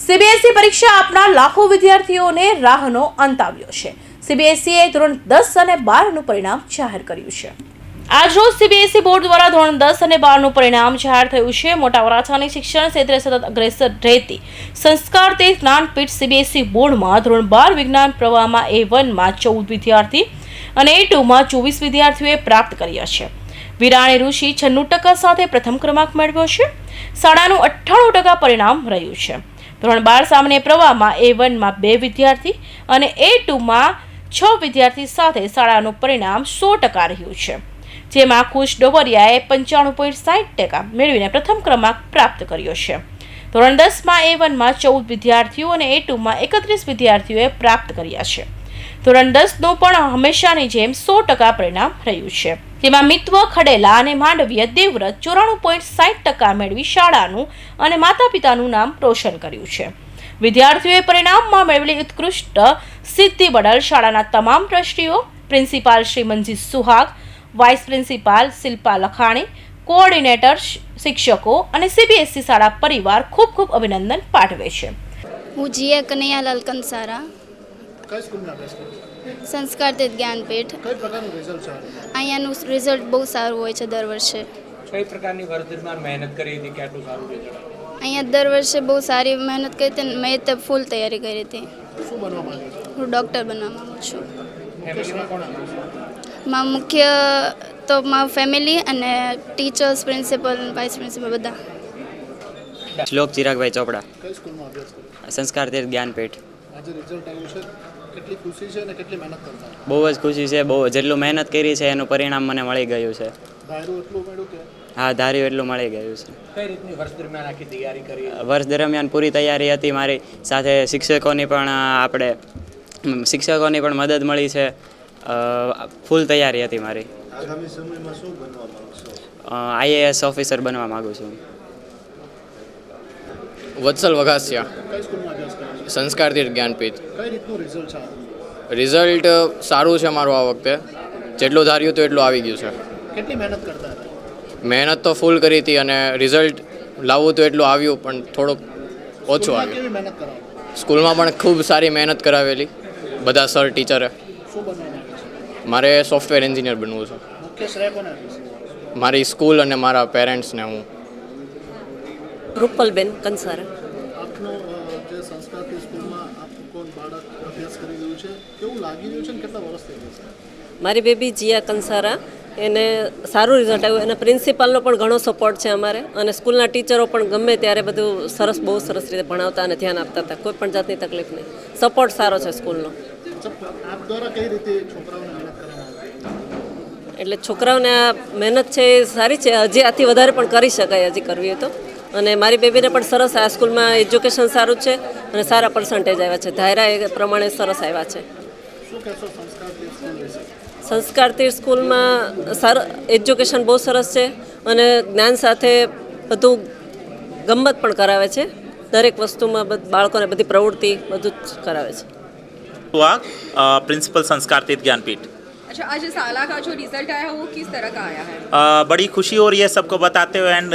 CBSE પરીક્ષા આપનાર લાખો વિદ્યાર્થીઓને રાહનો અંત આવ્યો છે। સીબીએસઈએ ધોરણ 10 અને 12નું પરિણામ જાહેર કર્યું છે। આજરોજ સીબીએસઈ બોર્ડ દ્વારા ધોરણ 10 અને 12નું પરિણામ જાહેર થયું છે। મોટા વરાછાની શિક્ષણ ક્ષેત્રે સતત અગ્રેસર રહેતી સંસ્કાર તે જ્ઞાનપીઠ સીબીએસઈ બોર્ડમાં ધોરણ 12 વિજ્ઞાન પ્રવાહમાં A1માં 14 વિદ્યાર્થી અને A2માં 24 વિદ્યાર્થીઓએ પ્રાપ્ત કર્યા છે। વિરાણી ઋષિ 96% સાથે પ્રથમ ક્રમાંક મેળવ્યો છે। શાળાનું 98% પરિણામ રહ્યું છે। ધોરણ 12 સામાન્ય પ્રવાહમાં A1માં 2 વિદ્યાર્થી અને A2માં 6 વિદ્યાર્થી સાથે શાળાનું પરિણામ 100% રહ્યું છે, જેમાં ખુશ ડોબરિયાએ 95.60% મેળવીને પ્રથમ ક્રમાંક પ્રાપ્ત કર્યો છે। ધોરણ 10માં A1માં 14 વિદ્યાર્થીઓ અને A2માં 31 વિદ્યાર્થીઓએ પ્રાપ્ત કર્યા છે। ધોરણ 10નું પણ હંમેશાની જેમ 100% પરિણામ રહ્યું છે, જેમાં મિત્વ ખડેલા અને માંડવીય દેવવ્રત 94.60% મેળવી શાળાનું અને માતા પિતાનું નામ રોશન કર્યું છે। વિદ્યાર્થીઓએ પરિણામમાં મેળવેલી ઉત્કૃષ્ટ સિદ્ધિ બદલ શાળાના તમામ ટ્રસ્ટીઓ, principal Shri Manjit Suhag, vice principal Shilpa Lakhani, coordinator, શિક્ષકો અને સીબીએસઈ શાળા પરિવાર ખૂબ ખૂબ અભિનંદન પાઠવે છે। હું જીએ કનૈયાલાલ કંસારા, કઈ સ્કૂલમાં અભ્યાસ કરો? સંસ્કાર તે જ્ઞાનપીઠ। કઈ પ્રકારનું રિઝલ્ટ છે? અહીંયાનું રિઝલ્ટ બહુ સારું હોય છે દર વર્ષે। કઈ પ્રકારની વર્ષમાં મહેનત કરી હતી, કેટલું સારું રિઝલ્ટ? અહીંયા દર વર્ષે બહુ સારી મહેનત કરી હતી અને મેં તો ફૂલ તૈયારી કરી હતી। શું બનવા માંગે છે? હું ડૉક્ટર બનવા માગું છું। ફેમિલીમાં કોણ હતું? મારા મુખ્ય તો મારા ફેમિલી અને ટીચર્સ, પ્રિન્સિપલ, વાઇસ પ્રિન્સિપલ બધા। શ્લોક ચિરાગભાઈ ચોપડા, કઈ સ્કૂલમાં અભ્યાસ કરો? સંસ્કાર તીર્થ જ્ઞાનપીઠ। આજે રિઝલ્ટ આવ્યું છે, કેટલી ખુશી છે અને કેટલી મહેનત કરતા? બહુ જ ખુશી છે, બહુ જેટલું મહેનત કરી છે એનું પરિણામ મને મળી ગયું છે। ધાર્યું એટલું મળ્યું કે? હા, ધાર્યું એટલું મળી ગયું છે। કઈ રીતની વર્ષ દરમિયાન આખી તૈયારી કરી? વર્ષ દરમિયાન પૂરી તૈયારી હતી મારી સાથે, શિક્ષકોની પણ મદદ મળી છે। ફૂલ તૈયારી હતી મારી। આગામી સમયમાં શું બનવા માંગશો? IAS ઓફિસર બનવા માગું છું। વત્સલ વઘાસિયા, કઈ સ્કૂલમાં અભ્યાસ કરો છો? સંસ્કાર તીર્થ જ્ઞાનપીઠ। કઈ રીતનું રિઝલ્ટ છે? રિઝલ્ટ સારું છે મારું આ વખતે, જેટલું ધાર્યું તો એટલું આવી ગયું છે। કેટલી મહેનત કરતા હતા? મહેનત તો ફૂલ કરી હતી અને રિઝલ્ટ લાવવું તો એટલું આવ્યું, પણ થોડુંક ઓછું સ્કૂલમાં આવ્યું। કેવી મહેનત કરાવો? સ્કૂલમાં પણ ખૂબ સારી મહેનત કરાવેલી બધા સર ટીચરે। શું બનવા માંગે છે? મારે સોફ્ટવેર એન્જિનિયર બનવું છે। મુખ્ય શ્રેય કોને આપીશ? મારી સ્કૂલ અને મારા પેરેન્ટ્સને હું। રૂપલબેન કંસારા। આપનો જે સંસ્કારથી સ્કૂલમાં આપ કોણ બાળક અભ્યાસ કરી રહ્યું છે, કેવું લાગી રહ્યું છે અને કેટલા વર્ષ થઈ ગયા છે? મારી બેબી જીયા કંસારા, એને સારું રિઝલ્ટ આવ્યું। એના પ્રિન્સિપાલનો પણ ઘણો સપોર્ટ છે અમારે, અને સ્કૂલના ટીચરો પણ ગમે ત્યારે બધું બહુ સરસ રીતે ભણાવતા અને ધ્યાન આપતા હતા, કોઈ પણ જાતની તકલીફ નહીં। સપોર્ટ સારો છે સ્કૂલનો। આપ દ્વારા કઈ રીતે છોકરાઓને મહેનત કરવામાં આવતી? એટલે છોકરાઓને આ મહેનત છે એ સારી છે, હજી આથી વધારે પણ કરી શકાય, હજી કરવી હોય તો। અને મારી બેબીને પણ સરસ આ સ્કૂલમાં એજ્યુકેશન સારું છે અને સારા પર્સન્ટેજ આવ્યા છે, ધાર્યા એ પ્રમાણે સરસ આવ્યા છે। શું કહેશો સંસ્કારથી સ્કૂલ વિશે? સંસ્કાર તીર્થ સ્કૂલમાં એજ્યુકેશન બહુ સરસ છે અને જ્ઞાન સાથે બધું ગમ્મત પણ કરાવે છે। દરેક વસ્તુમાં બાળકોને બધી પ્રવૃત્તિ બધું જ કરાવે છે। प्रिंसिपल संस्कार तीर्थ ज्ञानपीठ। अच्छा, आज साला का जो रिजल्ट आया है वो किस तरह का आया है? बड़ी खुशी हो रही है सबको बताते हुए, and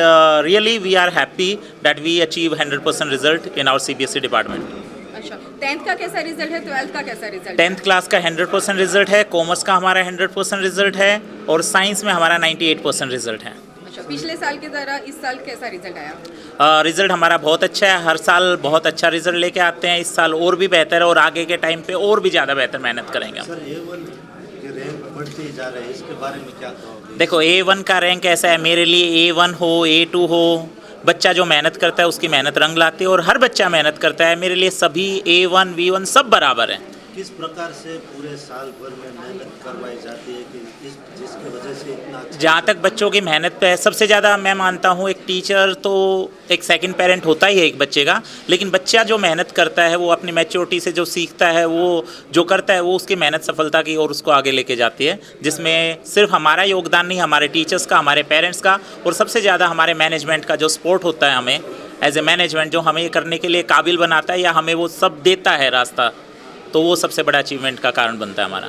really we are happy that we achieve 100% result in our CBSE department. अच्छा, 10th का कैसा रिजल्ट है, 12th का कैसा रिजल्ट? 10th क्लास का 100% रिजल्ट है, कॉमर्स का हमारा 100% रिजल्ट है और साइंस में हमारा 98% रिजल्ट है। अच्छा, पिछले साल की तरह इस साल कैसा रिजल्ट आया? रिजल्ट हमारा बहुत अच्छा है, हर साल बहुत अच्छा रिजल्ट लेके आते हैं। इस साल और भी बेहतर है और आगे के टाइम पे और भी ज़्यादा बेहतर मेहनत करेंगे। सर, A1 की रैंक बढ़ती जा रही है, इसके बारे में क्या कहोगे? देखो, A1 का रैंक ऐसा है, मेरे लिए A1 हो A2 हो, बच्चा जो मेहनत करता है उसकी मेहनत रंग लाती है, और हर बच्चा मेहनत करता है। मेरे लिए सभी A1 V1 सब बराबर हैं। किस प्रकार से पूरे साल भर में मेहनत करवाई जाती है कि जिसकी वजह से इतना जहाँ तक बच्चों की मेहनत पे है, सबसे ज़्यादा मैं मानता हूँ एक टीचर तो एक सेकंड पेरेंट होता ही है एक बच्चे का, लेकिन बच्चा जो मेहनत करता है वो अपनी मैच्योरिटी से जो सीखता है, वो जो करता है, वो उसकी मेहनत सफलता की और उसको आगे लेके जाती है, जिसमें सिर्फ हमारा योगदान नहीं, हमारे टीचर्स का, हमारे पेरेंट्स का, और सबसे ज़्यादा हमारे मैनेजमेंट का जो सपोर्ट होता है हमें एज ए मैनेजमेंट, जो हमें ये करने के लिए काबिल बनाता है या हमें वो सब देता है रास्ता, तो वो सबसे बड़ा अचीवमेंट का कारण बनता है हमारा।